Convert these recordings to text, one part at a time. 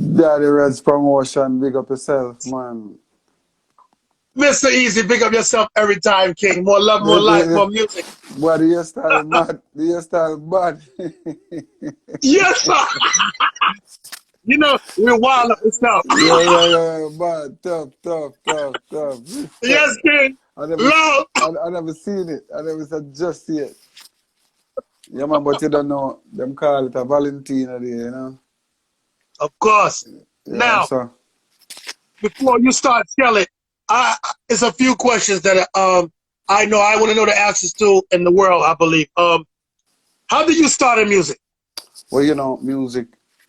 DaddyReddssPromotion, big up yourself, man. Mr. Easy, big up yourself every time, King. More love, more life, more music. Boy, the hairstyle mad. The hairstyle bad. Yes, sir. You know, we're wild up and stuff. Yeah, bad. Tough. Yes, Respect. King. I never, Love. I never seen it. I never said just yet. Yeah, man, but you don't know. Them call it a Valentina day, you know? Of course. Yeah, Now, so. before you start telling, it's a few questions that I know I want to know the answers to in the world, I believe. How did you start in music? Well,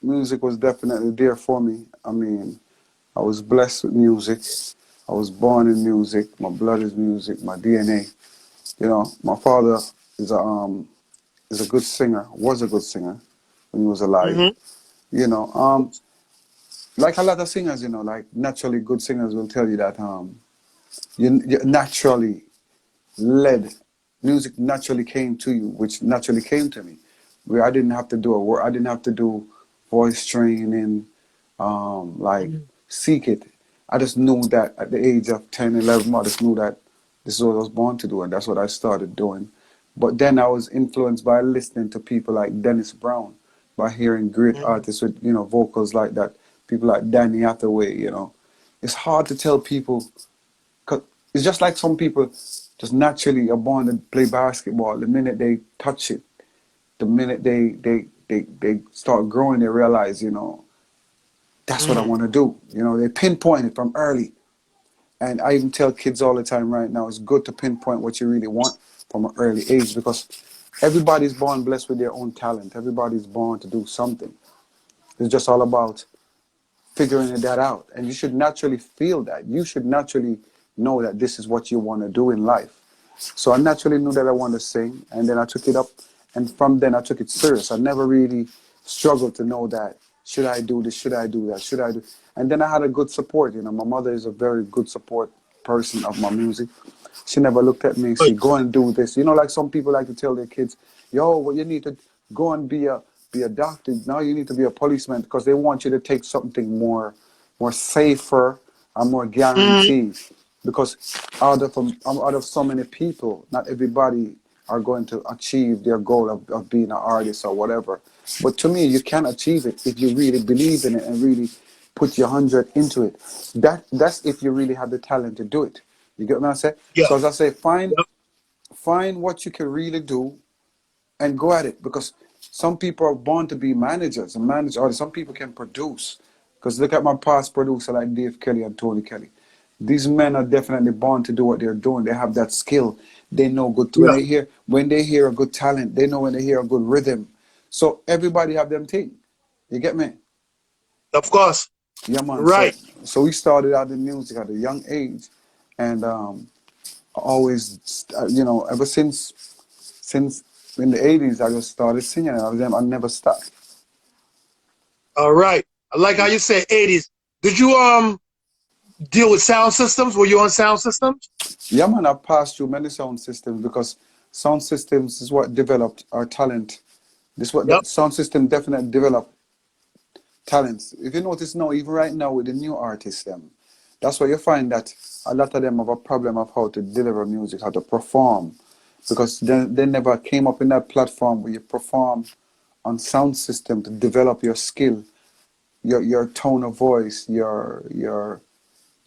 music was definitely there for me. I mean, I was blessed with music. I was born in music. My blood is music. My DNA. You know, my father is a good singer. Was a good singer when he was alive. Mm-hmm. You know, like a lot of singers, you know, like naturally good singers will tell you that you naturally led. Music naturally came to you, which naturally came to me. Where I didn't have to do a work. I didn't have to do voice training, like seek it. I just knew that at the age of 10, 11, I just knew that this is what I was born to do, and that's what I started doing. But then I was influenced by listening to people like Dennis Brown, by hearing great Mm-hmm. artists with, you know, vocals like that, people like Danny Hathaway, you know. It's hard to tell people, 'cause it's just like some people just naturally are born to play basketball. The minute they touch it, the minute they start growing, they realize, you know, that's what I Mm-hmm. want to do. You know, they pinpoint it from early. And I even tell kids all the time right now, it's good to pinpoint what you really want from an early age, because everybody's born blessed with their own talent. Everybody's born to do something. It's just all about figuring that out. And you should naturally feel that. You should naturally know that this is what you want to do in life. So I naturally knew that I wanted to sing, and then I took it up, and from then I took it serious. I never really struggled to know that, should I do this, should I do that, should I do, and then I had a good support. You know, my mother is a very good support person of my music. She never looked at me and said, go and do this. You know, like some people like to tell their kids, yo, well, you need to go and be a doctor. Now you need to be a policeman, because they want you to take something more safer and more Mm-hmm. guaranteed. Because out of so many people, not everybody are going to achieve their goal of being an artist or whatever. But to me, you can achieve it if you really believe in it and really put your 100 into it. That's if you really have the talent to do it. You get what I'm saying? Yeah. So as I say, Yep. find what you can really do and go at it, because some people are born to be managers and manage artists. Some people can produce. Because look at my past producer like Dave Kelly and Tony Kelly. These men are definitely born to do what they're doing. They have that skill. They know good Yeah. when they hear a good talent. They know when they hear a good rhythm. So everybody have them thing. You get me? Of course. Yeah, man. So Right. so we started out in music at a young age, and always, you know, ever since in the 80s, I just started singing. I never stopped. All right. I like how you say 80s. Did you deal with sound systems? Were you on sound systems? Yeah, man, I've passed through many sound systems, because sound systems is what developed our talent. This what the Yep. sound system definitely developed talents. If you notice now, even right now with the new artists, that's why you find that a lot of them have a problem of how to deliver music, how to perform, because they never came up in that platform where you perform on sound system to develop your skill, your tone of voice, your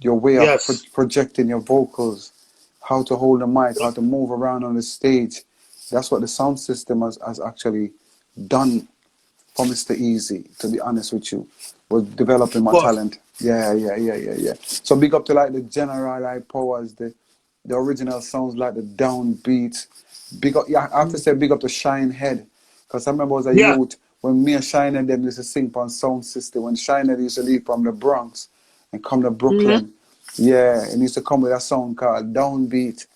way of Yes. projecting your vocals, how to hold the mic, how to move around on the stage. That's what the sound system has actually done for Mr. Easy, to be honest with you, was developing Of my course. talent. Yeah. So big up to like the general like powers, the original sounds like the downbeat. Big up, yeah, I have to say big up to Shine Head, because I remember as a Yeah. youth when me and Shine and them used to sing on sound system. When Shine Head used to leave from the Bronx and come to Mm-hmm. Brooklyn, yeah, and he used to come with a song called Downbeat.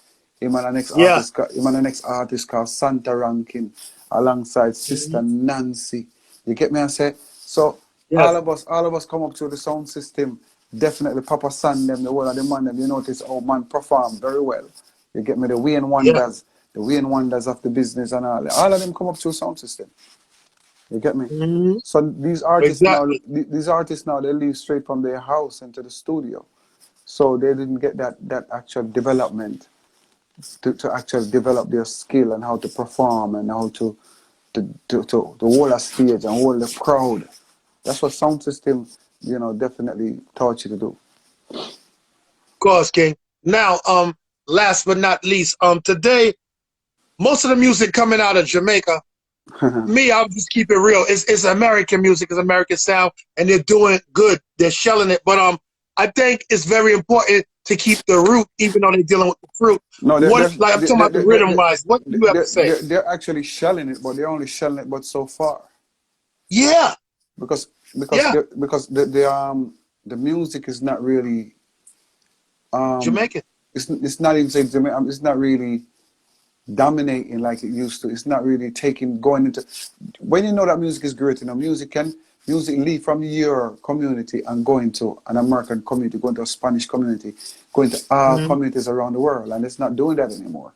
Yeah. Him and the next artist called Santa Rankin, alongside Mm-hmm. Sister Nancy. You get me? I say so. Yes. All of us come up through the sound system. Definitely, Papa San them, the whole of the man them. You notice, oh man, perform very well. You get me? Yeah. The Wayne Wonders of the business and all. All of them come up through sound system. You get me? Mhm. So Exactly. these artists now, they leave straight from their house into the studio. So they didn't get that actual development to actually develop their skill and how to perform and how to hold a stage and hold the crowd. That's what sound system, definitely taught you to do. Of course, King. Now, last but not least, today, most of the music coming out of Jamaica, me, I'll just keep it real. It's American music, it's American sound, and they're doing good. They're shelling it. But I think it's very important to keep the root, even though they're dealing with the fruit. No, What, like I'm talking about the rhythm wise, what do you have to say? they're actually shelling it, but they're only shelling it but so far. Yeah, Because yeah, the music is not really Jamaican. it's not even saying it's not really dominating like it used to. It's not really going into when you know that music is great, music leave from your community and go into an American community, go into a Spanish community, go into all communities around the world, and it's not doing that anymore.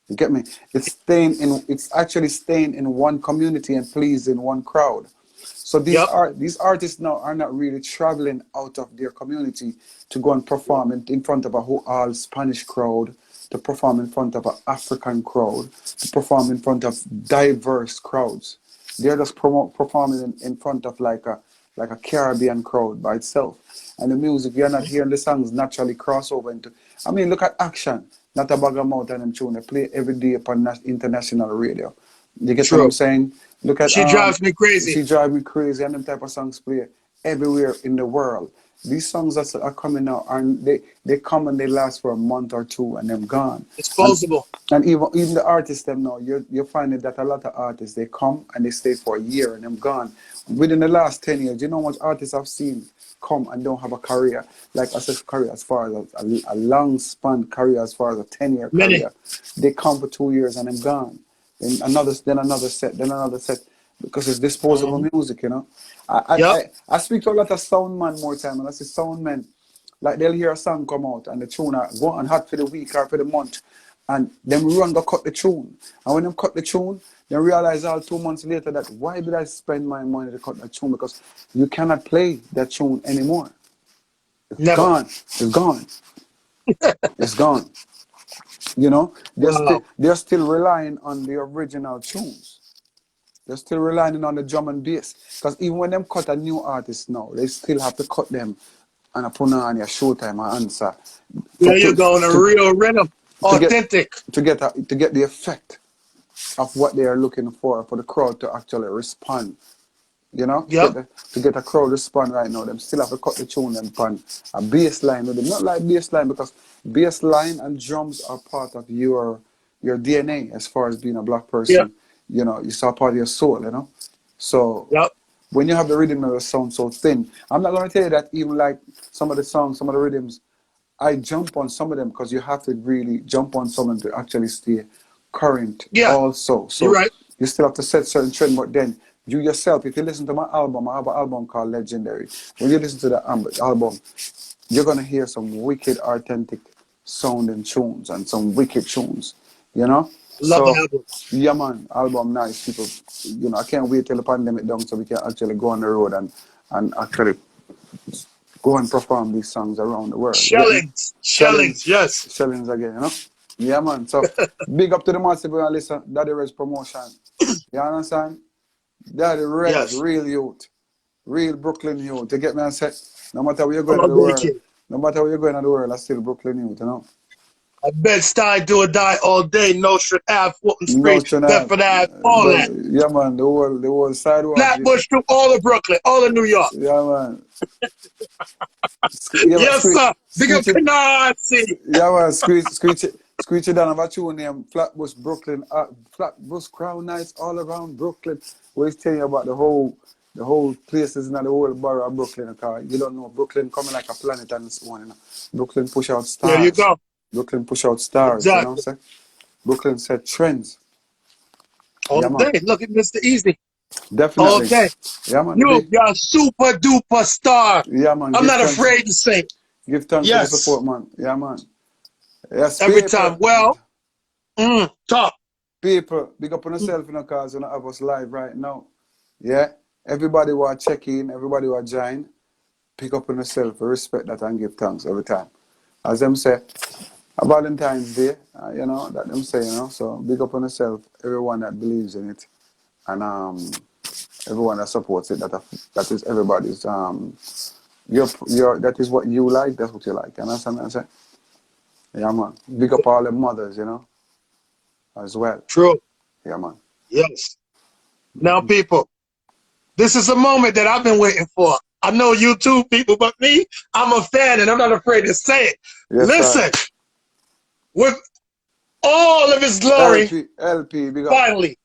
You get me? It's actually staying in one community and pleasing one crowd. So Yep. these artists now are not really traveling out of their community to go and perform in front of a whole all Spanish crowd, to perform in front of an African crowd, to perform in front of diverse crowds. They're just performing in front of like a Caribbean crowd by itself. And the music, you're not hearing the songs naturally cross over into. I mean, look at Action. Not a bag of mouth and them tune. They play every day upon international radio. You get what I'm True. saying? Look at She drives me crazy. She Drive Me Crazy, and them type of songs play everywhere in the world. These songs that are coming out, and they come and they last for a month or two and then gone. Disposable. And even the artists them now, you're finding that a lot of artists, they come and they stay for a year and them gone. Within the last 10 years, you know how much artists I've seen come and don't have a career, like I said, career as far as a long span career, as far as a 10-year Many. career. They come for 2 years and then gone. Then another set, because it's disposable music, you know. I speak to a lot of sound man more time, and I say sound men, like they'll hear a song come out and the tune go on hot for the week or for the month, and then we run go cut the tune. And when them cut the tune, they realize all 2 months later that why did I spend my money to cut that tune? Because you cannot play that tune anymore. It's Never. gone. It's gone. It's gone. You know, Wow. they're still relying on the original tunes. They're still relying on the drum and bass. Because even when them cut a new artist now, they still have to cut them and I put on your Showtime and answer. There you go, in a real rhythm. Authentic. To get the effect of what they are looking for the crowd to actually respond. You know? Yep. To get a crowd respond right now, them still have to cut the tune and pan a bass line with them. Not like bass line, because bass line and drums are part of your DNA as far as being a black person. Yeah. You know, it's a part of your soul, you know? So when you have the rhythm of the sound so thin, I'm not going to tell you that even like some of the songs, some of the rhythms, I jump on some of them because you have to really jump on some of them to actually stay current also. So you're right. you still have to set certain trend, but then you yourself, if you listen to my album, I have an album called Legendary. When you listen to the album, you're going to hear some wicked, authentic sounding tunes and some wicked tunes, you know? Love the album. Yeah, man, album nice. People, you know, I can't wait till the pandemic done so we can actually go on the road and actually go and perform these songs around the world. Shellings, yes. Shellings again, you know? Yeah, man. So, big up to the massive and listen, DaddyReddss Promotion. You understand? Daddy Reddss, real youth. Real Brooklyn youth. You get me and say, no matter where you're going in the world, no matter where you're going in the world, I still Brooklyn youth, you know? I Bed-Stuy, do or die all day, Nostrand Ave, Fulton Street, Bedford Ave, all that. Yeah, man, the whole sidewalk. Flatbush through all of Brooklyn, all of New York. Yeah, man. Yes, sir. Big up Canarsie. Yeah, man, screech it down about you name Flatbush, Brooklyn, Flatbush, Crown Nights, all around Brooklyn. We're telling you about the whole places in the whole borough of Brooklyn. You don't know, Brooklyn coming like a planet on its own, you know. Brooklyn push out stars. There you go. Brooklyn push out stars, you know what I'm saying? Brooklyn set trends. All day. Look at Mr. Easy. Definitely. All day. Yeah, man. You're a super duper star. Yeah, man. I'm not afraid to sing. Give thanks for the support, man. Yeah, man. Yes, every time. Well, talk. People, big up on yourself, you know, because you know, have us live right now. Yeah, everybody will check in, everybody will join, pick up on yourself, respect that and give thanks every time. As them say, a Valentine's Day, you know, that them say, you know, so big up on yourself, everyone that believes in it, and everyone that supports it, that is everybody's, that is what you like, that's what you like, you understand what I'm saying? Yeah, man. Big up all the mothers, you know, as well. True. Yeah, man. Yes. Now, people, this is a moment that I've been waiting for. I know you too, people, but me, I'm a fan and I'm not afraid to say it. Yes, Listen, sir. with all of his glory, LP, big up. finally,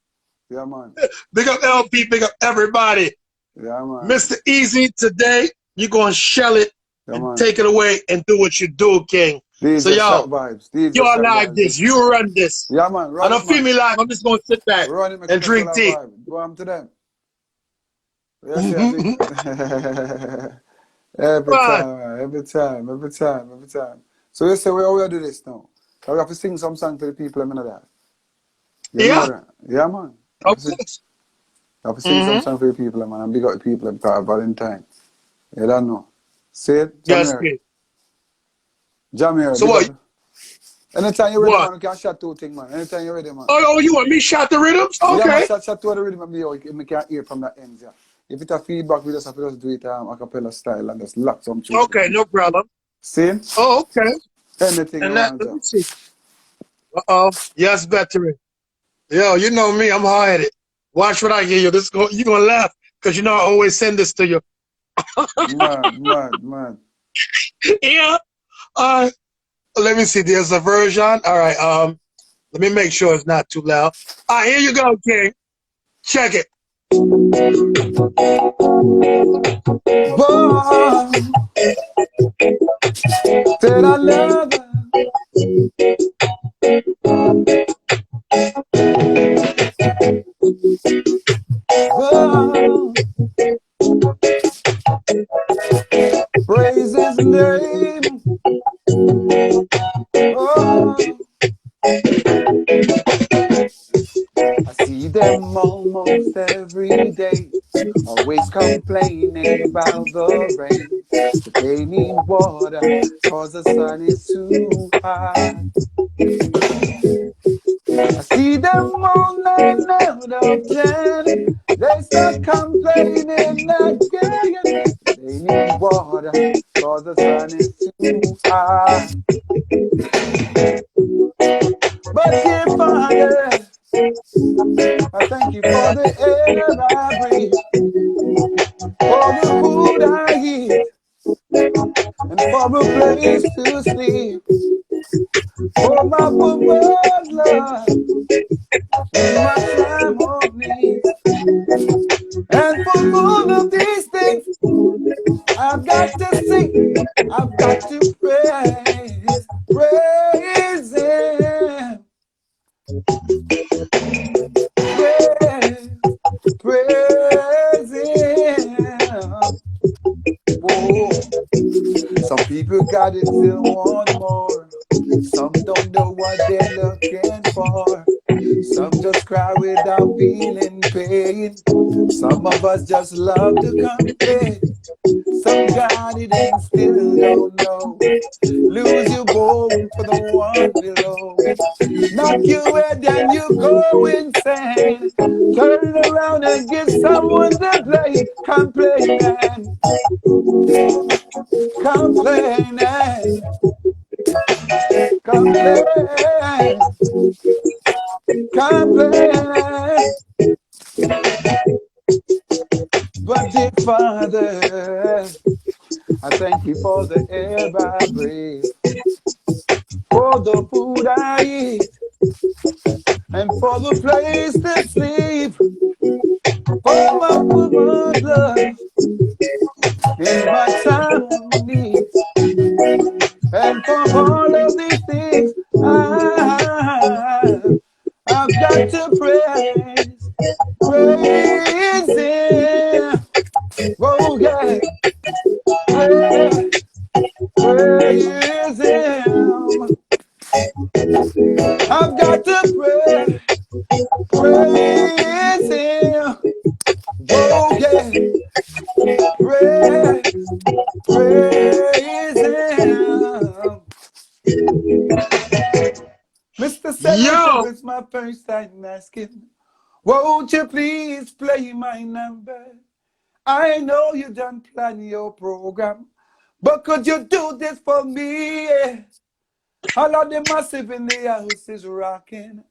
Yeah, man. big up LP, big up everybody. Yeah, man. Mr. Easy, today, you're going to shell it Yeah, and man. take it away and do what you do, King. So, DJ Shot yo, Vibes. DJ you are Shot live Vibes. this. You run this. Yeah, man. I Run don't it, feel man. me live. I'm just going to sit back Run it, make and it a full drink of tea. vibe. Go on to them. Yes, yes. Every time, man. Every time, every time, every time. So you say, we do this now. So we have to sing some song for the people, I mean that. You know Yeah, that? Yeah, man. of course. I have to sing some song for the people, man, and big up the people because Valentine. You don't know. See it? Yes, Jamaica. King. Jamaica, So big what? up. Anytime you're ready, What? man, you can shot two things, man. Anytime you're ready, man. Oh, you want me shot the rhythms? Yeah, man, Okay. shot two of the rhythm of the yoke. We can hear from the ends, yeah. If it's a feedback, we just have to just do it a cappella style and just lock some tunes. Okay, no problem. See? Oh, okay. Anything And you that, want let to. me see. Uh-oh. Yes, veteran. Yo, you know me. I'm hard-headed. Watch what I give you. You're going to laugh because you know I always send this to you. Mad. Yeah. Let me see. There's a version. All right. Let me make sure it's not too loud. All right, here you go, King. Check it. Whoa. Said I love her. Whoa. Praise his name. Oh. I see them almost every day, always complaining about the rain. But they need water, cause the sun is too hot. I see them all 9 out of 10. They start complaining again. They need water, cause the sun is too hot. But dear Father, I thank you for the air I breathe, for the food I eat, and for a place to sleep, for my woman's love in my time of need. And for all of these things, I've got to sing, I've got to praise Him. Praise Him. Whoa. Some people got it, still want more. Some don't know what they're looking for. Some just cry without feeling pain. Some of us just love to complain. Some got it and still don't know. Lose your bone for the one below. Knock your head and you go insane. Turn around and get someone to blame. Complaining. But dear Father, I thank you for the air I breathe, for the food I eat, and for the place to sleep, for my woman's love in my time of need, and for all of these things I've got to praise Him. Oh yeah, praise Him. I've got to praise Him. Oh praise him. Mr. Senator, Yo, it's my first time asking. Won't you please play my number? I know you done plan your program, but could you do this for me? All of the massive in the house is rocking,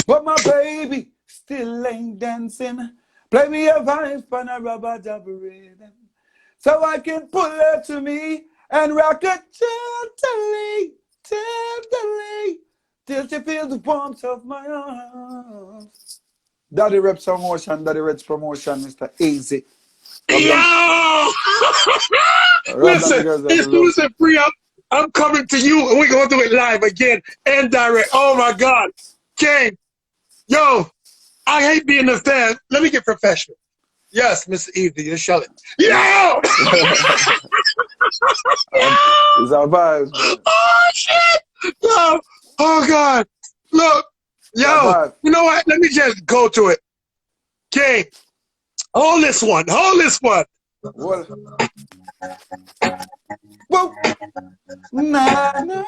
but my baby still ain't dancing. Play me a vibe on a rubber dub rhythm, so I can pull her to me and rock her gently, gently, till she feels the warmth of my arms. Daddy Reps Promotion, Daddy Redd's Promotion, Mr. Easy. yo! Listen, it's music free up. I'm coming to you, and we're gonna do it live again and direct. Oh my God, King, yo, I hate being the fan. Let me get professional. Yes, Mr. Easy, you shall it. Yo! It's our vibes, man. Oh shit! Yo! Oh God! Look, yo, you know what? Let me just go to it. King, hold this one. Hold this one. Well, whoa. Na, na,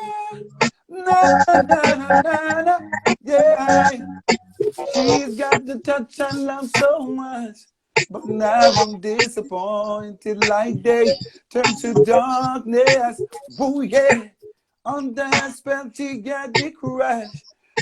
na, na, na, na, na. Yeah. She's got the touch I love so much, but now I'm disappointed like day turns to darkness. Oh yeah, on that spell she got the crush.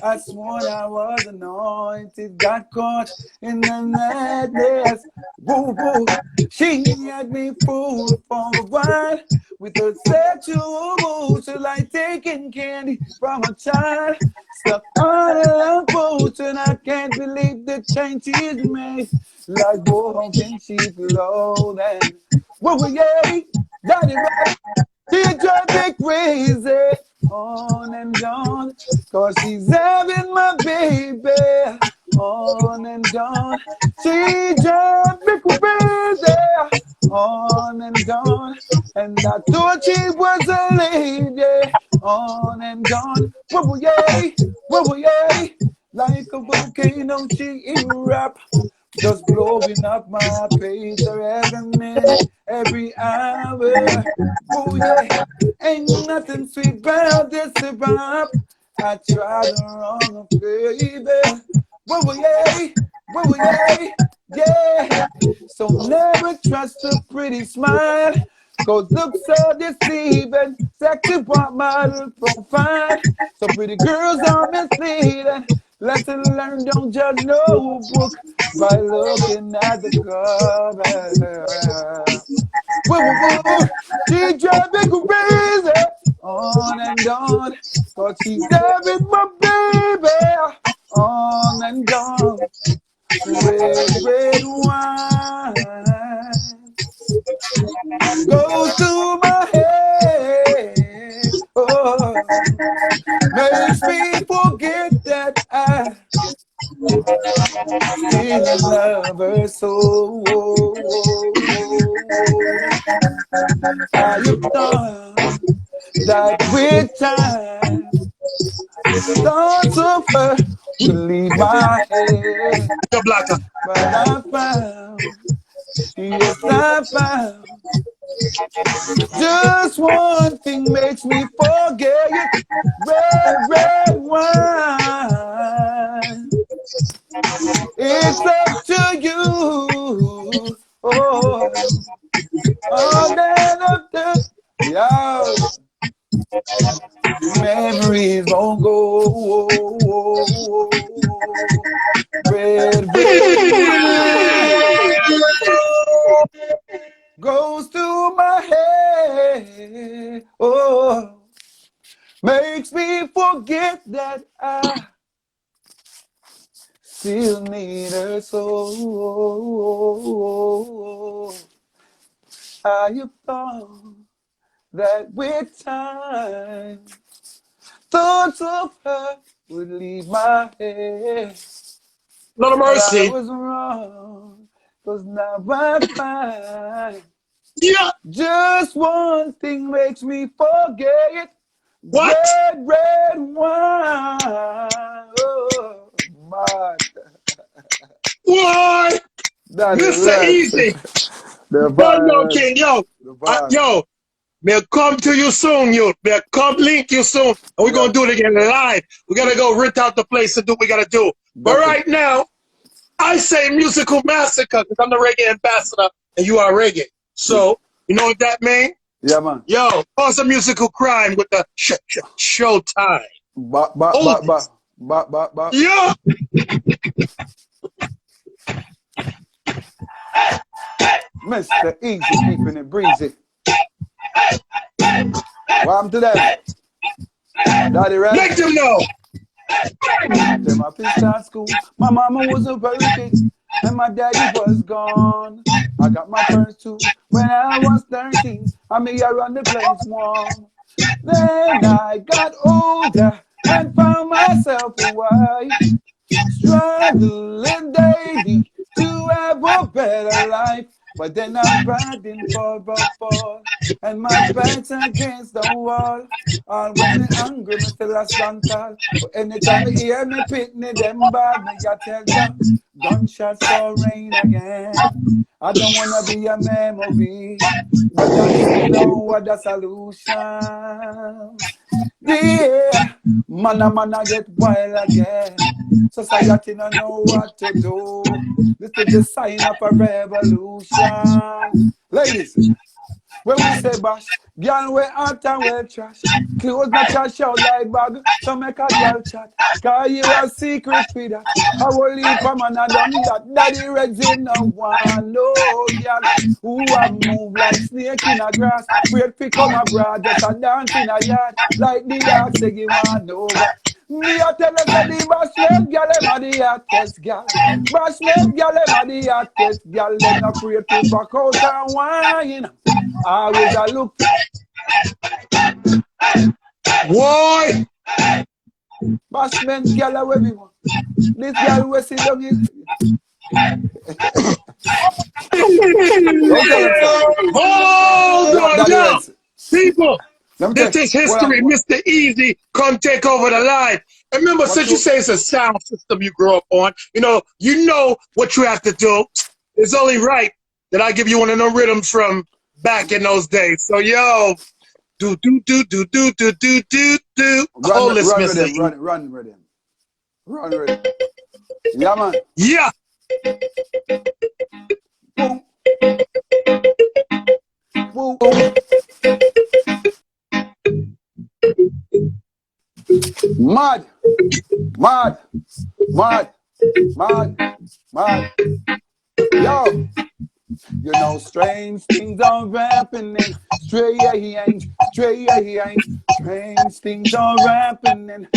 I swore I was anointed, got caught in the madness. Woo woo, she had me fooled for a while with her sexual moves, like taking candy from a child. Stuck on a love potion, I can't believe the change she's made. Like, whoa, how can she flow then? Whoa, yeah, daddy, right? She drive me crazy, on and on, cause she's having my baby, on and on. She drive me crazy, on and on, and I thought she was a lady, on and on. Whoa, yeah, like a volcano she erupt, just blowing up my page every minute, every hour. Oh yeah, ain't nothing sweet about this syrup. I tried the wrong, baby. Whoa, yeah. So never trust a pretty smile, cause looks so deceiving. Sexy part model profile. So pretty girls are misleading. Lesson learned, don't judge no book by looking at the cover. Whoa. She drive me crazy, on and on, cause she's having my baby, on and on. Red wine goes through my head, oh, makes me forget that I still love her so. I have done that with time. Thoughts of her will leave my head, The blacker. but I found, yes I found, just one thing makes me forget. Red wine. It's up to you. Oh, then up to yo. Memories won't go. Red wine goes through my head. Oh, makes me forget that I still need her so. I have thought that with time, thoughts of her would leave my head. Lord of But I mercy. was wrong, cause now I find, Yeah. just one thing makes me forget. What? Red wine. Oh, my. What? Daddy Mr. Reddss. Easy. The But no, vibes. King, yo, The vibes. yo, we'll come to you soon, you. We'll come link you soon, and we're Yeah. gonna do it again live. We gotta go rent out the place and do what we gotta do. But Got right now, I say musical massacre because I'm the reggae ambassador and you are reggae. So you know what that means? Yeah, man. Yo, cause a musical crime with the showtime. Ba ba ba ba ba ba ba. Yeah. Mr. Easy, keeping it breezy. Welcome to them. Daddy Redss. Make them know. Them I finished at school. My mama was a virgin and my daddy was gone. I got my first two when I was 13. I mean, I run the place warm. Then I got older and found myself a wife. Struggling daily to have a better life. But then I'm riding for a fall, and my back's against the wall. All when me angry, me still a stand tall. But anytime you hear me pitney them bad, me I tell you, gunshots for rain again. I don't wanna be a memory, but I still know what the solution. Yeah, man, I get wild again. Society don't know what to do. This is the sign of a revolution. Ladies, when we say bash, girl we hot and well trash. Clothes not trash out like bag, so make a girl chat. Cause you a secret for that. I will leave a man and done that. Daddy Redd's in no one, no girl. Who a move like snake in a grass. Wait for come abroad, just a dance in a yard. Like the dog say you want over. Me a tell us that the bashment girl them a the hottest girl. Bashment girl them a the hottest girl. Them not afraid to back out and whine. Always a look. Boy. Bashment girl a where we want. This girl we sit down in. Hold on now. People. This is history. What? Mr. Easy come take over the line. And remember, since you say it's a sound system you grew up on, you know what you have to do. It's only right that I give you one of them rhythms from back in those days. So yo, do. Hold this, Mr. Easy. Run with him. Yeah, man. Yeah. Boom. Boom. Mad. Yo, you know strange things are happening. Strange things are happening.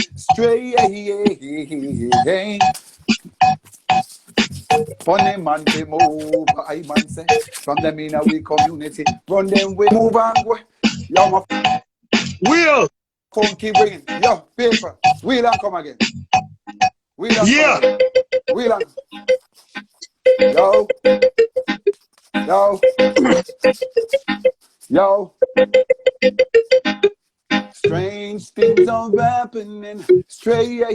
Funny man, they move. I man say from them in our community. Run them way, move and go. Yo, my Will. phone keep ringing. Yo, paper. Wheel and come again. Wheel and Yeah. come again. Wheel and. Yo. Strange things are happening. Strange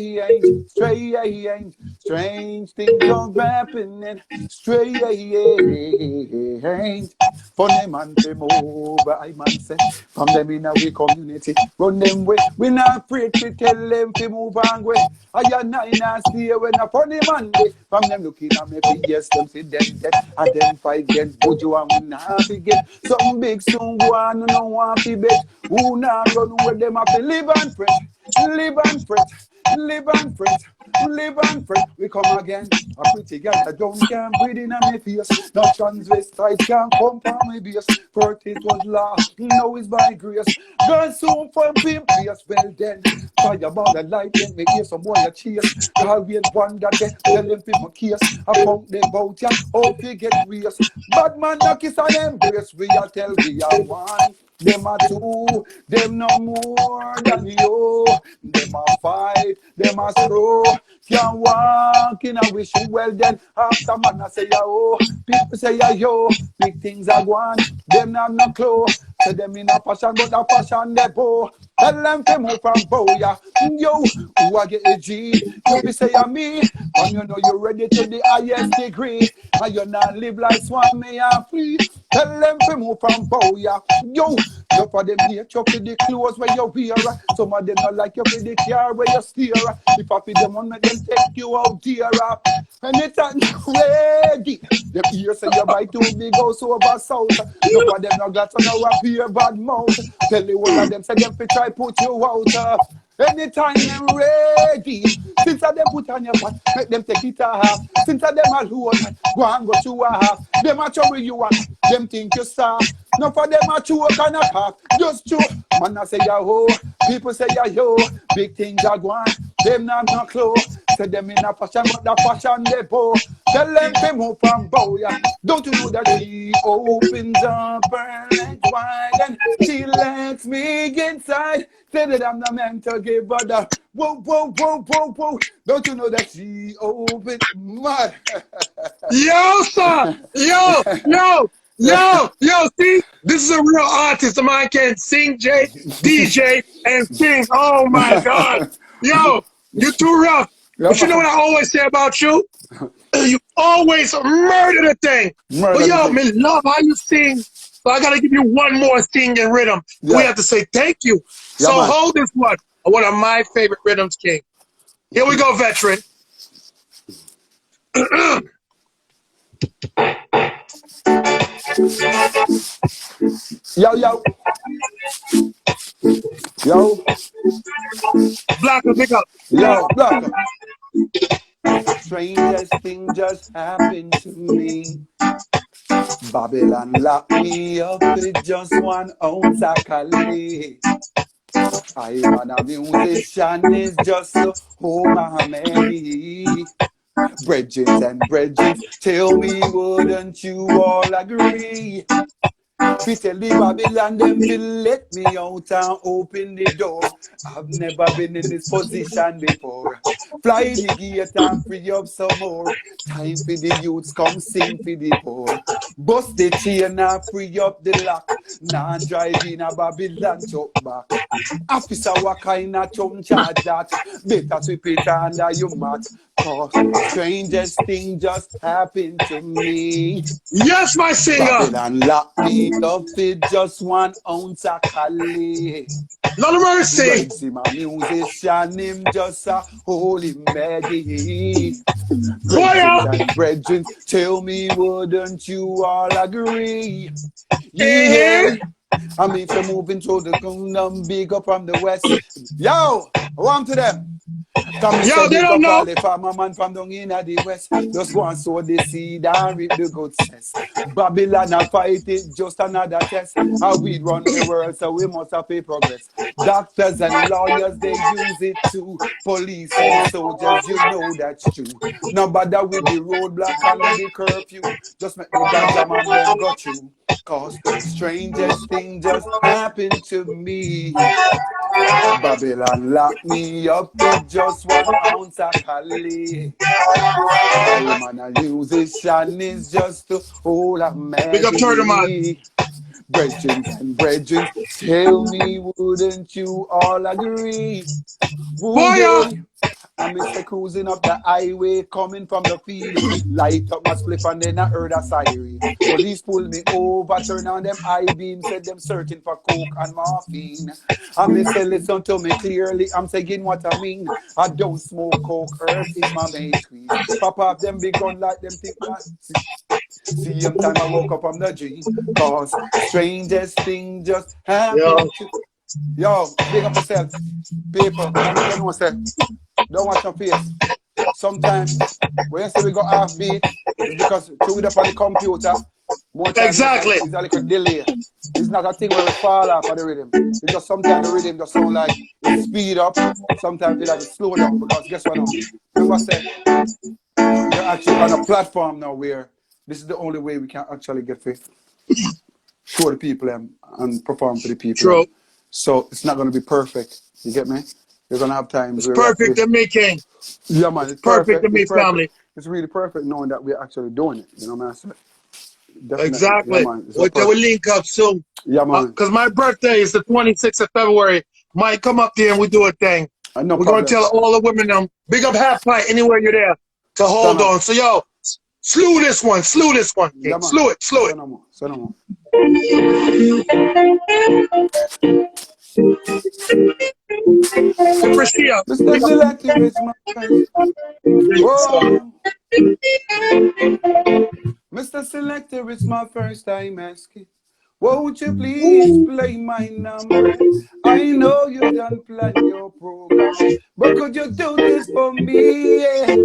things are happening. Strange. Funny man to move, I man say. From them in our community, run them way. We not afraid to tell them to move and go. I and I not stay when a funny man day. From them looking at me, yes, them see them dead. And them fight against Bojo and we not forget. Something big soon go on, no one to bet. Who not run with them have to live and fret. We come again. A pretty girl that don't can breathe in my face. No transvestite can come from my base. First it was law, now it's by grace. Girl soon from pimp place. Well then, fire about the light, then me hear some boy a chase. I'll be one that then tell them for my case. I pump them bout ya, hope you get race. Bad man no kiss and embrace. We a tell we are one. Them a two, them no more than you. Them a fight, them a throw. Can't walk in a wish you well then. After man I say ya oh, people say ya yo. Big things are gone, them have no clue. Say them in a fashion, but a fashion they po. Tell them to move from boya. Yo, who I get a G? You say ya me, and you know you ready to the highest degree. And you not live like swan me and free. Tell them to move from Boya. Yo, you for them here, chuck the clothes where you wear. Some of them not like you for the car where you steer. If I feed them on, make them take you out dear. Anytime ready, them ears say you buy too big house over south. No for them not got to know a peer bad mouth. Tell the whole of them say them fi try put you out. Anytime them ready, since I them put on your back, make them take it off. Since I them alone, go and go to a half. Them a trouble you want, them think you soft. No for them a choke and a cough, just choke. Man I say ya ho, people say ya yo. Big things are going, them not no clue. Say them in a fashion, but the fashion they bow. Tell them to move and bow ya. Don't you know that she opens up her legs wide and she lets me inside. Say that I'm the man to give brother. Whoa, whoa, whoa, whoa, whoa. Don't you know that she opens mad? Yo, son! Yo, see? This is a real artist. A man can sing, DJ, and sing. Oh my God. Yo, you're too rough. But you know what I always say about you? You always murder the thing. But yo, me love how you sing. So I gotta give you one more singing rhythm. Yeah. We have to say thank you. Yeah, so man. Hold this one of my favorite rhythms, King. Here we go, veteran. Yo, yo. Yo. Blocker, pick up. Yo, blocker. Strangest thing just happened to me. Babylon locked me up with just 1 ounce of Cali. I'm a musician, is just so home I'm me. Bridges and bridges, tell me wouldn't you all agree? Fi tell the Babylon them to let me out and open the door. I've never been in this position before. Fly the gate and free up some more. Time for the youths come sing for the poor. Bust the chain and free up the lock. Now drive in a Babylon chuck back. Officer what kind of chum charge that? Better sweep it under your mat. Cause strangest thing just happened to me. Yes, my singer. Babylon locked me up with just 1 ounce of Cali. Lord of mercy. See my musician, him just a holy Maggie. Brethren, tell me, wouldn't you all agree? Yeah. I mean, if you're moving through the kingdom, big up from the west. Yo, warm to them. Come yo, they don't know. The farmer man from down in the west. Just go and sow the seed and reap the good cess. Babylon and fight it, just another test. How we run the world, so we must have a progress. Doctors and lawyers, they use it too. Police and soldiers, you know that's true. No bother with the roadblock and the curfew. Just make the ganja man them got you. Cause the strangest thing just happened to me. Babylon locked me up with just 1 ounce of Cali. I'm a musician, is just to hold a man. Big up Turtle. Brethren and brethren, tell me, wouldn't you all agree? Boy, I'm Mr. cruising up the highway, coming from the field. Light up my spliff and then I heard a siren. Police pulled me over, turn on them high beams, said them searching for coke and morphine. I'm Mr. listen to me clearly, I'm saying what I mean. I don't smoke coke, earth is my main squeeze. Pop up them big gun like them thick ones. See them time I woke up from the dream. Cause strangest thing just happened. Yo, big up yourself. People, I don't know say. Don't watch your face. Sometimes when you say we got half beat, it's because through it up on the computer. More time exactly. It's a little delay. It's not a thing where we fall off of the rhythm. It's just sometimes the rhythm just sound like it speed up. Sometimes it like it slow down because guess what now? Remember I said we're actually on a platform now where this is the only way we can actually get to show the people and perform for the people. True. So it's not going to be perfect. You get me? You're going to have times it's perfect to me, King. Yeah, man. It's perfect to me, family. It's really perfect knowing that we're actually doing it. You know what I'm saying? Exactly. Yeah, We'll link up soon. Yeah, man. Because my birthday is the 26th of February. Might come up there and we do a thing. We're going to tell all the women, big up Half Pint anywhere you're there to hold on. So, yo, Slew this one, slew this one. Yeah, man. Slew it, slew it. Say no more. Appreciate Mr. Selective, it's my first. Whoa. Mr. Selector, it's my first time asking. Won't you please play my number? I know you done plan your program, but could you do this for me? Yeah.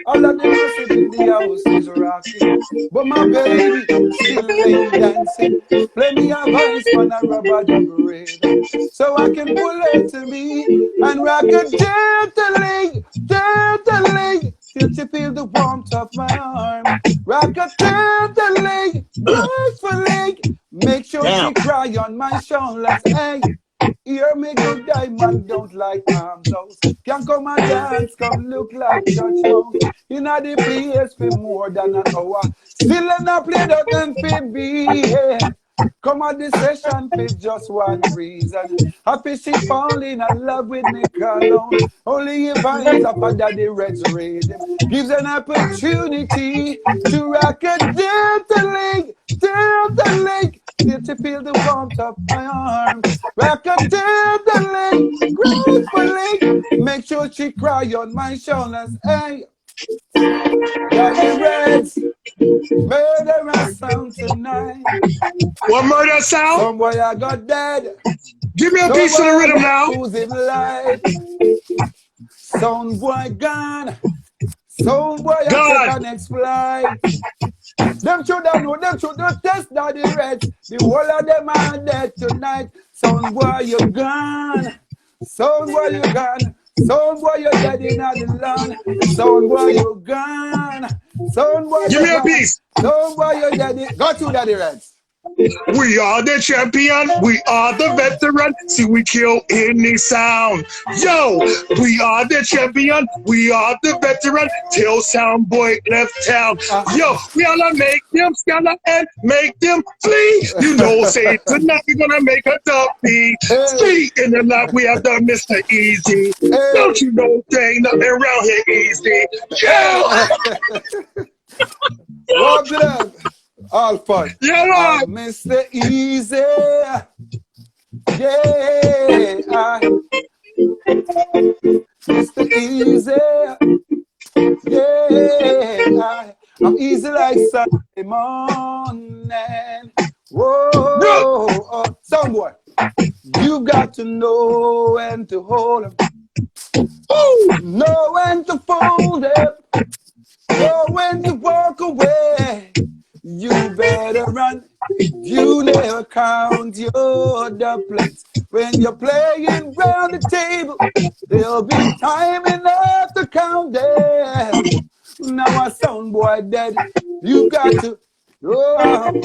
All of the massive in the house is rocking, but my baby still ain't dancing. Play me a voice on a rubber dub rhythm, so I can pull it to me and rock it gently, gently, till you feel the warmth of my arm. Rock it gently, gracefully. Make sure she cry on my shoulders. Hey, hear me good diamond, don't like arms out. Can come and dance, come look like church mouse. You know the place for more than an hour. Still in a play that can fit me. Yeah. Come on the session for just one reason. Happy she fall in love with me alone. Only if I ain't up under the Redd's rhythm. Gives an opportunity to rock a gently, gently. Till you feel the warmth of my arms. Rock a gently, gracefully. Make sure she cry on my shoulders. Hey, DaddyReddss, murder a sound tonight. what murder sound? Some boy I got dead. Give me a piece of the rhythm now. Who's in life? Some boy gone. Some boy I take a next flight. Them should have know, them should have test DaddyReddss. The whole of them are dead tonight. Some boy you gone. Some boy you gone. Some boy you dead in the land. Some boy you gone. Some boy give me a piece. Some boy you dead. Go to DaddyReddss. We are the champion, we are the veteran. See, we kill any sound. Yo, we are the champion, we are the veteran. Till sound boy left town. Yo, we gonna make them scatter and make them flee. You know, say tonight we're gonna make a dumpy. Street in the night, we have done Mr. Easy. Don't you know, there ain't nothing around here easy. Yo! Walk it up. All fun. Yeah, Mr. Easy. Yeah. Mr. Easy. Yeah. I'm easy like Sunday morning. Whoa. Some boy, you got to know when to hold him. Know when to fold him. Know when to walk away. You better run. You never count your doublets. When you're playing round the table, there'll be time enough to count them. Now a sound boy dead. You got to. Oh,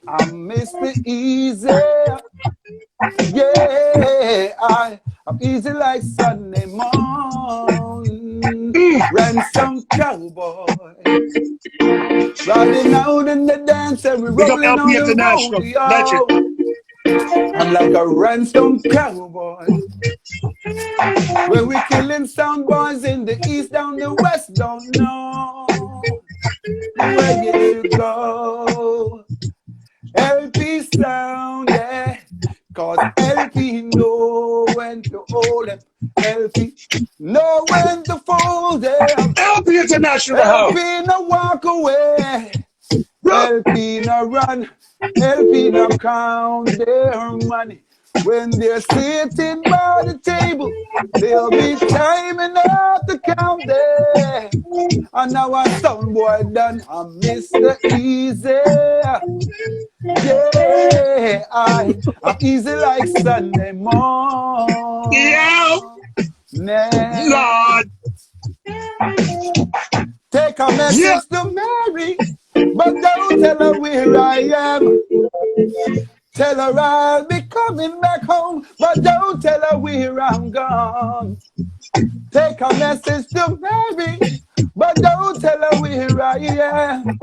I'm Mr. Easy. Yeah, I'm easy like Sunday morning. Ransom cowboy. Riding out in the dance and we're rolling on the road. I'm like a ransom cowboy. When we killing sound boys in the east, down the west, don't know where you go. LP sound, yeah. Cause LP know when to hold them. LP know when to fold them. LP International. LP no walk away. LP no run. LP no count their money. When they're sitting by the table, there'll be time enough to count them. And now I'm sound boy done. I'm Mr. Easy. Yeah, I'm easy like Sunday morning. Yeah. Lord. Take a message to Mary, but don't tell her where I am. Tell her I'll be coming back home, but don't tell her where I'm gone. Take a message to Mary, but don't tell her where I am.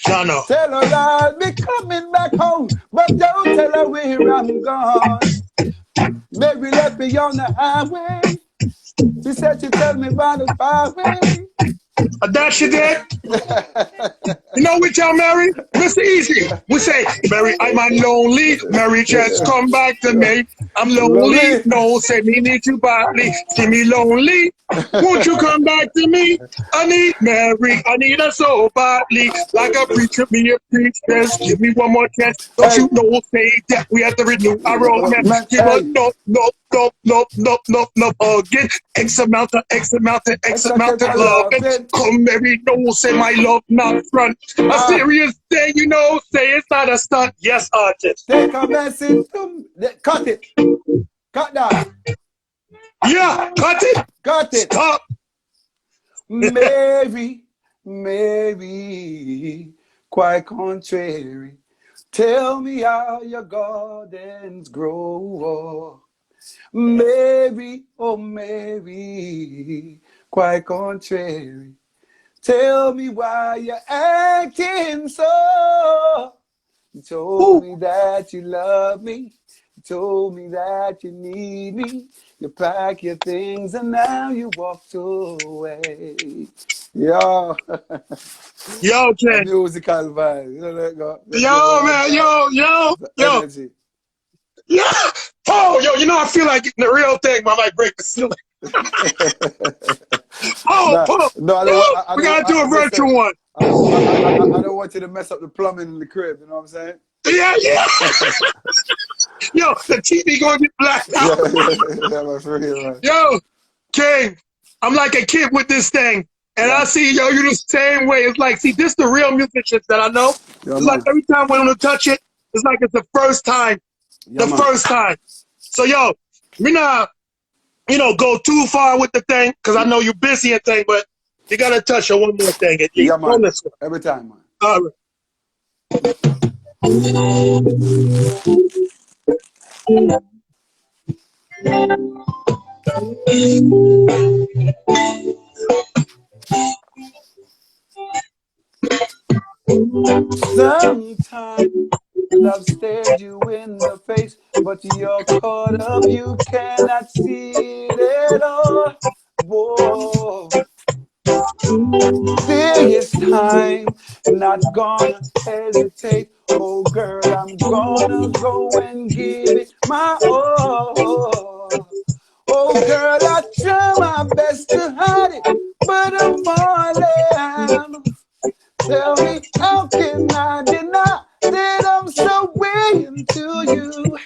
Shano. Tell her I'll be coming back home, but don't tell her where I'm gone. Mary left me on the highway. She said she tell me about the byway. That she did. You know we tell Mary? Mr. Easy. We say, Mary, I'm lonely. Mary, just come back to me. I'm lonely. Lovely. No, say me need you badly. See me lonely. Won't you come back to me? I need Mary. I need her so badly. Like a preacher, me a preach. Just give me one more chance. Don't Hey, you know, say that we have to renew our romance. man, Give her hey, no again. X amount of extra of I love. love And it. come, Mary, no, say my love not front. A Ah, serious thing, you know, say it's not a stunt. Yes, artist. take a message. Cut it. Cut that. Yeah, cut it. Cut it. Stop. Mary, Mary, quite contrary. Tell me how your gardens grow. Mary, oh Mary, quite contrary. Tell me why you're acting so. You told me that you love me. You told me that you need me. You pack your things and now you walked away. Yo, Yo, a Ken. musical vibe. You know that go. That give Yo, one that man. vibe. Yo. The energy. Yeah. Oh, yo, you know, I feel like the real thing. I might break the ceiling. Nah, Oh, no, I yo, don't. we gotta do a Listen, virtual one. I don't want you to mess up the plumbing in the crib. You know what I'm saying? Yeah. Yo, the TV gonna get blacked out. Yeah, man, for real, man. Yo, King, I'm like a kid with this thing. And Yeah, I see, yo, you the same way. It's like, see, this the real musicians that I know. yeah, It's like man. every time we want to touch it, it's like it's the first time. Yeah, The man. first time. So, yo, me not, go too far with the thing, because I know you're busy and thing, but you got to touch on one more thing. Yeah, On man. this one. Every time, man. All right. Sometimes I've stared you in the face, but you're caught up. You cannot see it at all. Whoa. This time, not gonna hesitate. Oh, girl, I'm gonna go and give it my all. Oh, girl, I try my best to hide it, but I'm falling. Tell me, how can I deny that I'm so way into you?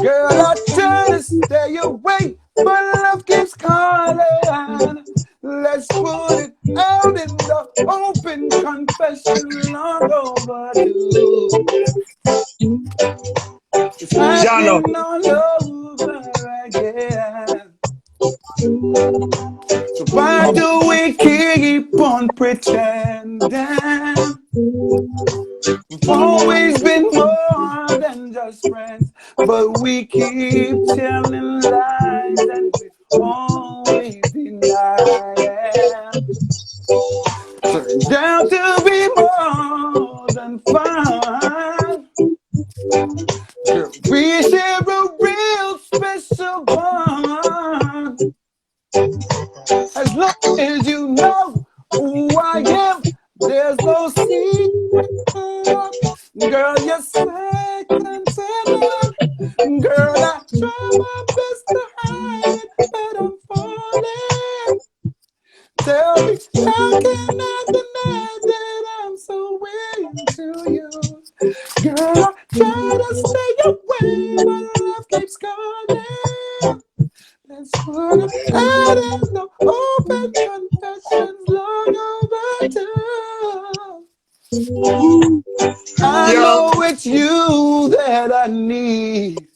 Girl, I try to stay away, but love keeps calling. Let's put it out in the open, confession long overdue. It's Jano. happening all over again. So why do we keep on pretending? We've always been more than just friends, but we keep telling lies and we always denying. Turns out to be more than fun. Girl, we share a real special bond. As long as you know who I am, there's no secret. Girl, you're second to none. Girl, I try my best to hide it, but I'm falling. Tell me, how can I deny that I'm so way into you? Girl, I try to stay away, but love keeps calling. Let's put it out in the open, confessions long overdue. I Yo. know it's you that I need.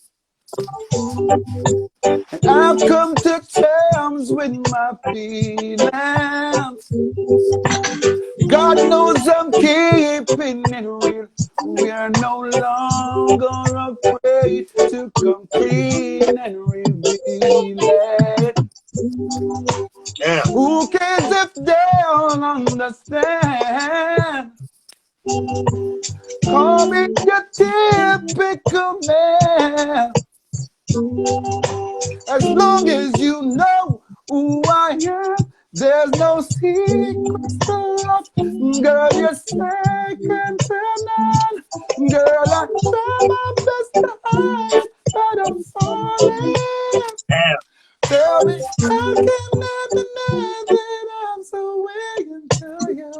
And I've come to terms with my feelings. God knows I'm keeping it real. We are no longer afraid to come clean and reveal it. Damn. Who cares if they don't understand? Call me your typical man. As long as you know who I am, There's no secrets to love. Girl, you're second to none. Girl, I try my best to hide it, but I'm falling. Tell me, how can I deny that I'm so into you?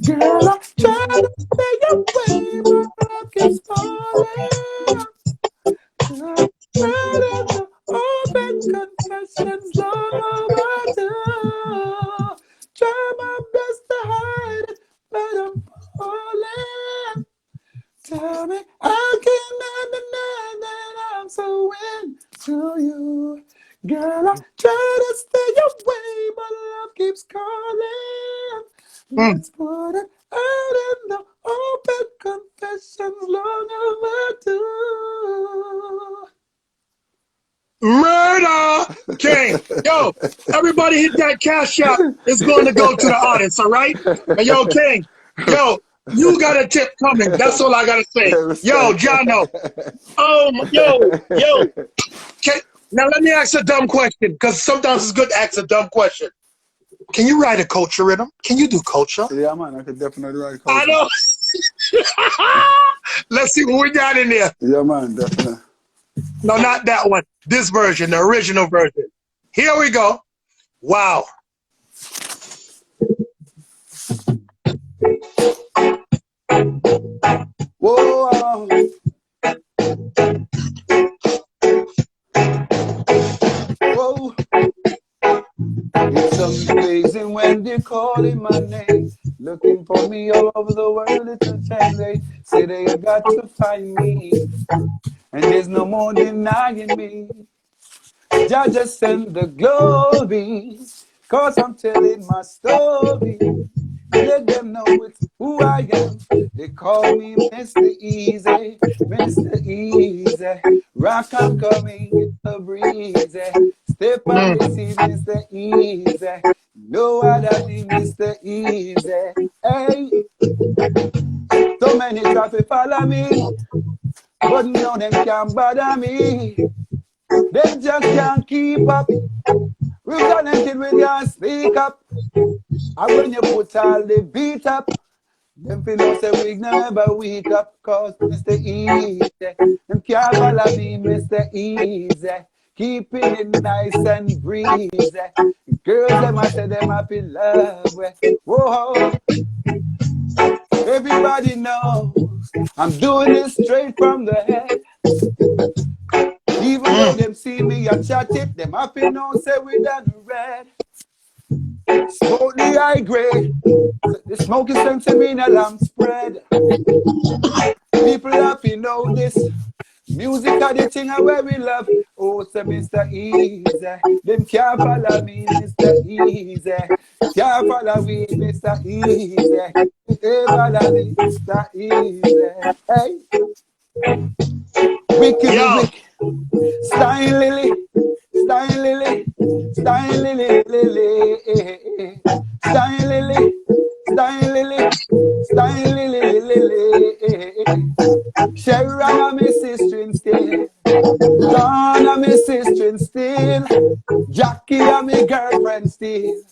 Girl, I try to stay away, but love keeps falling. Right in the open confessions, long overdue. Try my best to hide it, but I'm falling. Tell me, how can I deny that I'm so into you? Girl, I try to stay away, but love keeps calling. Let's put it out in the open confessions, long overdue. Murder King. Yo, everybody hit that cash out. It's going to go to the artist, all right? And yo, King, yo, you got a tip coming. That's all I got to say. Yo, Jono. Yo. Okay, now let me ask a dumb question, because sometimes it's good to ask a dumb question. Can you write a culture rhythm? Can you do culture? Yeah, man, I could definitely write culture. I know. Let's see what we got in there. Yeah, man, definitely. No, not that one. This version, the original version. Here we go. Wow. Whoa. Whoa. It's amazing when they're calling my name, looking for me all over the world. It's a time they say they got to find me, and there's no more denying me. Jah just send the glory, cause I'm telling my story. Let them know it's who I am. They call me Mr. Easy, Mr. Easy. Rock I'm coming with the breeze. Step on the scene, Mr. Easy. Know what I mean, Mr. Easy. Hey, so many traffic follow me, but none of them can bother me. They just can't keep up. We're talented, we can't speak up. And when you put all the beat up, them feel say we never wake up. Cause Mr. Easy, them can't follow me, Mr. Easy. Keeping it nice and breezy. Girls, them I say them happy love. Whoa. Everybody knows I'm doing it straight from the head. Even though them see me a chat it, them happy now say we done red. Smoke the high grade, the smoke is sent to me in a lamp spread. People happy know this. Music are the thing where we love. Oh, say Mr. Easy, them can't follow me, Mr. Easy. Can't follow me, Mr. Easy. Can't follow me, Mr. Easy. Hey, wicked, wicked. Style Lily, Style Lily, Style Lily, Lily, Style Lily, Style Lily, Style Lily, Lily. Sharon, I'm my sister in still. Dawn, I'm my sister in still. Jackie, I'm my girlfriend still.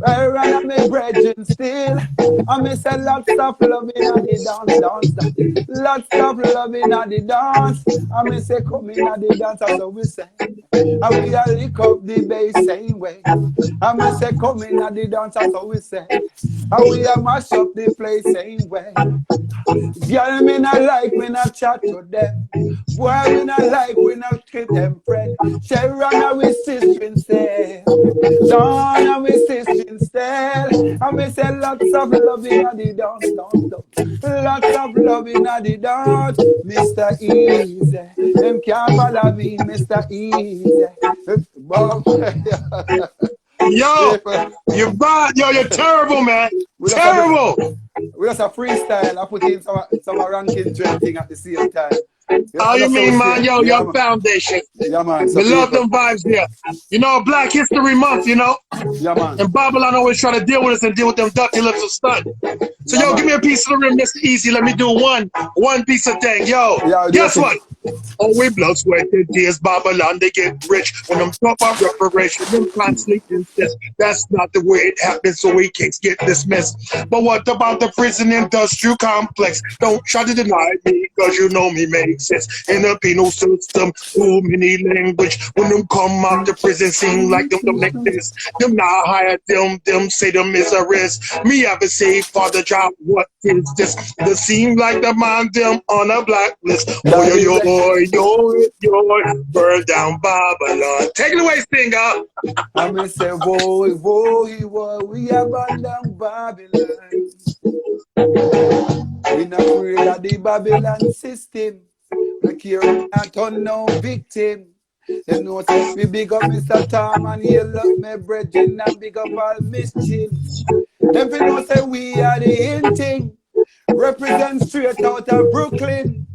Aaron, I'm my brethren still. I miss a lots of loving at the dance. Lots of loving at the dance. I miss a coming at the dance, as we say. And we all lick up the bass same way. I miss a coming at the dance, as we say. And we all mash up the place same way. Girl, me not like, me not chat to them. Boy, me not like, we not treat them friend. Sharon, and we sister instead. Dawn, and we sister instead. And we say lots of loving at the dance. Lots of loving at the dance. Mr. Easy, them can't follow me, Mr. Easy. Yo, you're bad. Yo, you're terrible, man. Terrible. We just a freestyle. I put in some ranking thing at the same time. Oh, you mean, man? Yo, your foundation. Yeah, man. We love them vibes here. You know, Black History Month, you know? Yeah, man. And Babylon always try to deal with us and deal with them dirty lips of stunt. So, yo, give me a piece of the rim, Mr. Easy. Let me do one piece of thing. Yo, guess what? Oh, we blood, sweat, and tears, Babylon, they get rich. When them talk about reparation, them constantly insist that's not the way it happens, so we can't get dismissed. But what about the prison industrial complex? Don't try to deny me, cause you know me makes sense. In the penal system, too many language. When them come out the prison, seem like them like this. Them not hired, them say them is a risk. Me have a say father job, what is this? They seem like the man them on a blacklist. Oh, yo, burn down Babylon. Take it away, Stinger. I may say, boy, we abandon Babylon. We not afraid of the Babylon system. We care not on no victim. They know say we big up Mr. Tom and he love me brethren and big up all mischief. Them we know say we are the in thing. Represent straight out of Brooklyn.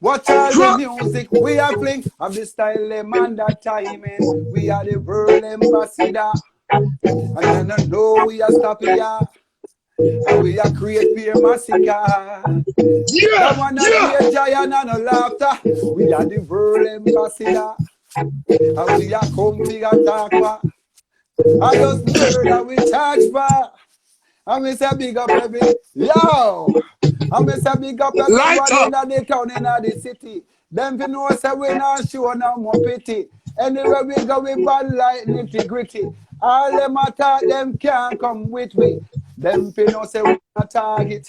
Watch all the music we are playing. Of the style them and the timing. We are the world ambassador. And then I know we are stopping ya. And we are create fear massacre. That one not be a giant and a laughter. We are the world ambassador. And we are come to attack for. I just heard that we charge for. I miss a big up every yo. I miss a big up everybody in the town in the city. Them fi know say we not show no more pity. Anywhere we go we bad like nitty gritty. All them attack them can't come with we. Them fi know say we not target.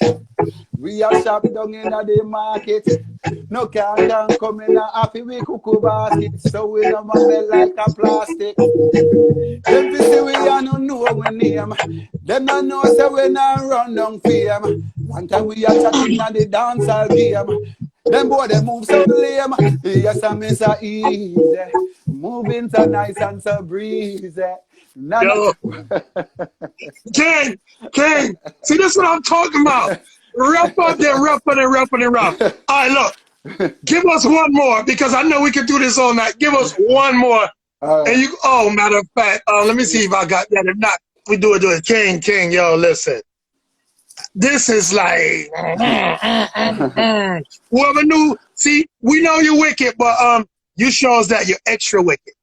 We are shop down in the market. No can come in a happy we cuckoo basket. So we don't melt like a plastic. Them fi say we are no know we name. Them not know say we not run down fame. One time we are chatting at the dancehall game. Them boy they move so lame. Yes, I miss a easy. Moving so nice and so breezy. King, see this is what I'm talking about. Rough up there, rough. All right, look. Give us one more because I know we can do this all night. Give us one more. And you matter of fact, let me see if I got that. If not, we do it. King, yo, listen. This is like whoever knew. See, we know you're wicked, but you show us that you're extra wicked.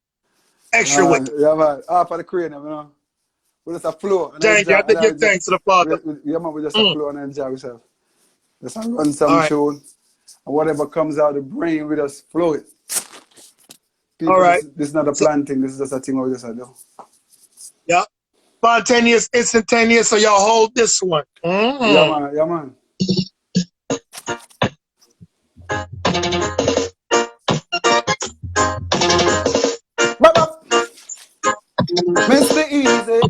Extra wicked. Yeah, man. For the crane, you know. We just a flow. Thank you. I have to give thanks to the Father. Yeah, man, we just a flow and enjoy ourselves. Just run some tune. And whatever comes out of the brain, we just flow it. People, all right. This is not a plan thing. This is just a thing we just do. Yeah. Spontaneous, instantaneous, so y'all hold this one. Yeah, man. Mr. Easy.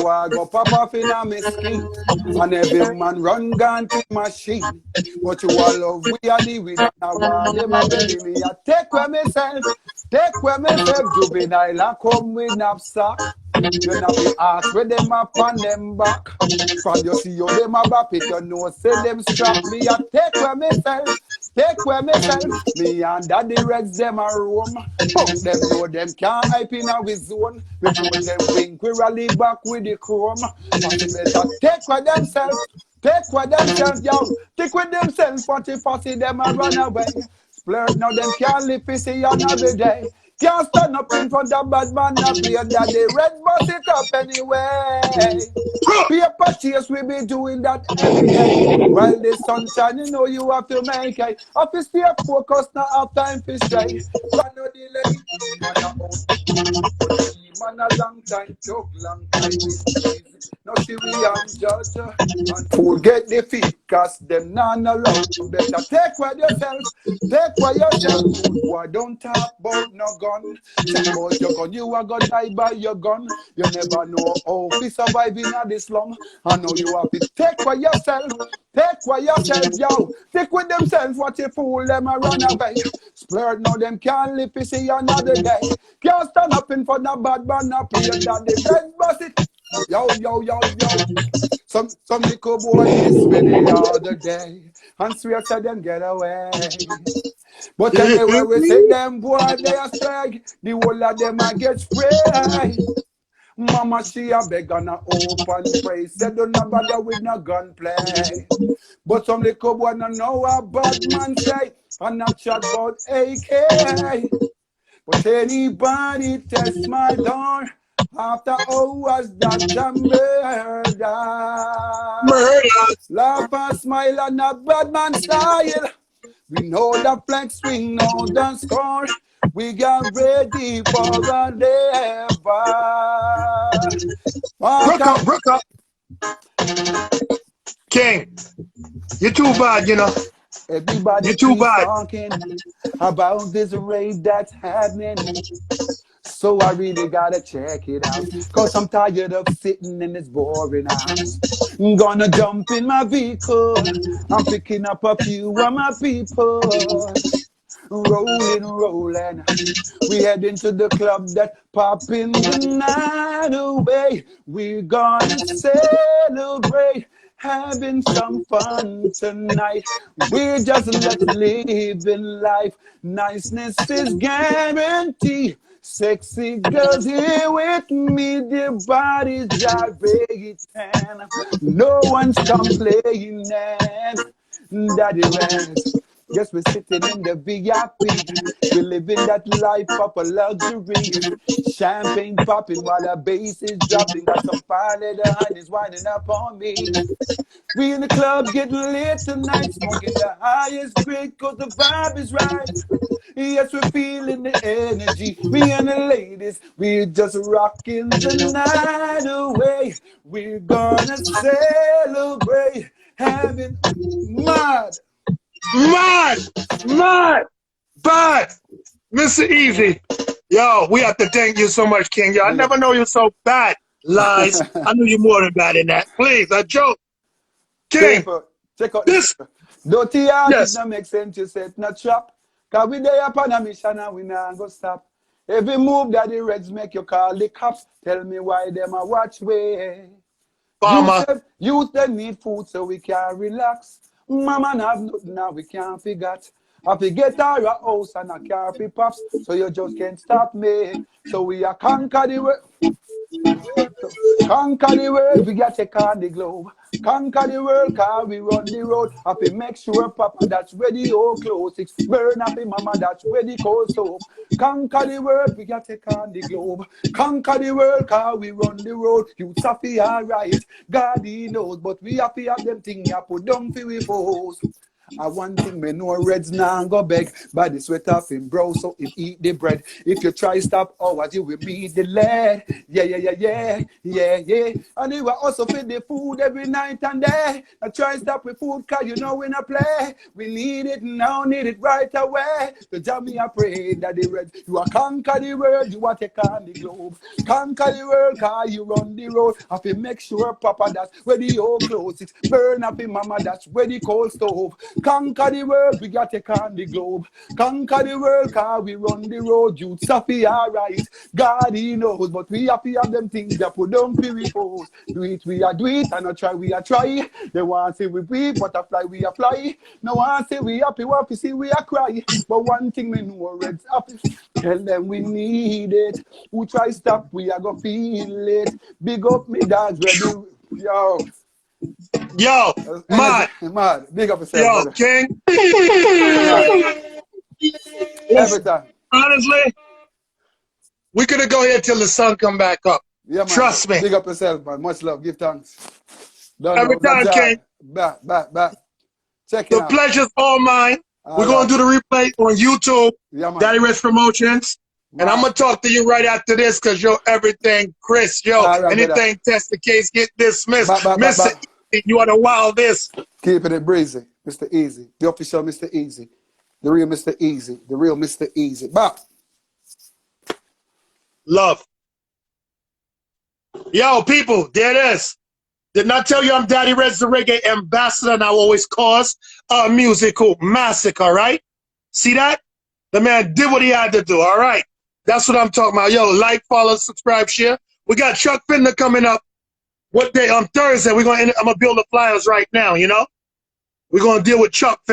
I go pop off in a mesquite. And every man run gun to machine. But you all love we are the winner. Now them a belly me. I take where myself. Juvenile and come with knapsack. You not be asked where them up on them back. From you see you them a bap it, you know say them strap me. I take where myself. Me and DaddyReddss them a roam. Fuck them know them can't hype in our zone. We know them wink, we rally back with the chrome. But they better take with themselves, yo. Take with themselves, 40 them a run away. Splurge now them can't live to see another day. Can't stand up in front of bad man and play DaddyReddss bust it up anyway. Paper chase we be doing that every day. While the sun shine, you know you have to make it. Have to stay focused, not have time to stray. But no delay, man a long time, took long time. Now see we am judge and fool get the feet, cause them none alone. Better take with yourself, boy, don't talk about no gun. Talk about your gun, you are gonna die by your gun. You never know how to survive in this slum. I know you have to take with yourself, yo. Take with themselves, what you fool them a run away. Splurge now them can't live to see another day. Can't stand up in front of bad man and play DaddyReddss bust it. Yo. Some little boy is me the other day, and swear to them get away. But anyway, we say them boy they are strike, the whole of them a get sprayed. Mama, she a beg on a open pray. Said don't no bother with no gunplay. But some little boy no know a bad man say. And not chat about AK. But anybody test my door after hours that a murder. Murder. Laugh and smile and a bad man style. We know the flex, we know the score. We got ready for whatever. Walk out. Brook up. King, you're too bad, you know. Everybody You're too keeps bad. talking about this raid that's happening. So I really gotta check it out. Cause I'm tired of sitting in this boring house. I'm gonna jump in my vehicle. I'm picking up a few of my people. Rolling, rolling. We head into the club that popping the night away. We're gonna celebrate, having some fun tonight. We're just let's live in life. Niceness is guaranteed. Sexy girls here with me, their bodies gyrating. No one's complaining. Daddy Reddss. Yes, we're sitting in the VIP. We're living that life of a luxury. Champagne popping while the bass is dropping. Got some fine little honeys winding up on me. We in the club getting lit tonight, smoking the highest grade cause the vibe is right. Yes, we're feeling the energy. We and the ladies, we're just rocking the night away. We're gonna celebrate, having mad. Mad. Bad. Mr. Easy. Yo, we have to thank you so much, King. Yo, I never know you're so bad. Lies. I knew you're more than bad in that. Please, a joke. King. Check out this. Dirty artist Yes. don't make sense, you said not trap. Cause we there upon a mission and we not go stop. Every move that the Reddss make you call the cops. Tell me why them a watch way. Farmer. Youth they need food so we can relax. Mama have nothing now we can't forget. I forget our house and a car for pops. So you just can't stop me. So we are conquer the world. Conquer the world, we got to take on the globe. Conquer the world, car we run the road. Have to make sure Papa that's ready, oh close. It's burn up Mama that's ready, cold soap. Conquer the world, we got to take on the globe. Conquer the world, car we run the road. You suffer alright, God he knows. But we have to have them things you put down for we foes. I one thing me know Reddss now go beg by the sweat off him bro so him eat the bread. If you try stop hours you will meet the lead. Yeah. And he will also feed the food every night and day. I try stop with food cause you know we not play. We need it now, need it right away. The job me I pray that the Reddss you are conquer the world, you are take on the globe. Conquer the world cause you run the road. Have to make sure Papa that's where the old clothes. It's burn up in Mama that's where the cold stove. Conquer the world, we got to take on the globe. Conquer the world, car we run the road. Youth suffer alright. God he knows, but we have to have them things that put down for we pose. Do it, we are do it, and not try, we are try. They want to say we butterfly, we are fly. No one say we happy, want to see we are cry. But one thing we know, Reddss happy. Tell them we need it. Who try stop, we are gonna feel it. Big up me dogs, ready, yo. Yo, mad. Big up yourself, Yo, brother. King. Every time. Honestly, we could go here till the sun come back up. Yeah, man. Trust me. Big up yourself, man. Much love. Give thanks. Don't Every know. time, King. Back. Check it The out. pleasure's all mine. We're going to do the replay on YouTube. Yeah, man. DaddyReddssPromotions. And I'm going to talk to you right after this because you're everything, Chris. Yo, right, anything brother. test the case, get dismissed. Bye. Mr. Easy, you are the wildest. Keeping it breezy. Mr. Easy. The official Mr. Easy. The real Mr. Easy. The real Mr. Easy. Bye. Love. Yo, people, there it is. Didn't I tell you I'm Daddy Reddss, the reggae ambassador, and I always cause a musical massacre, right? See that? The man did what he had to do, all right? That's what I'm talking about. Yo, like, follow, subscribe, share. We got Chuck Fender coming up. What day? On Thursday. I'm gonna build the flyers right now, you know? We're gonna deal with Chuck Fender.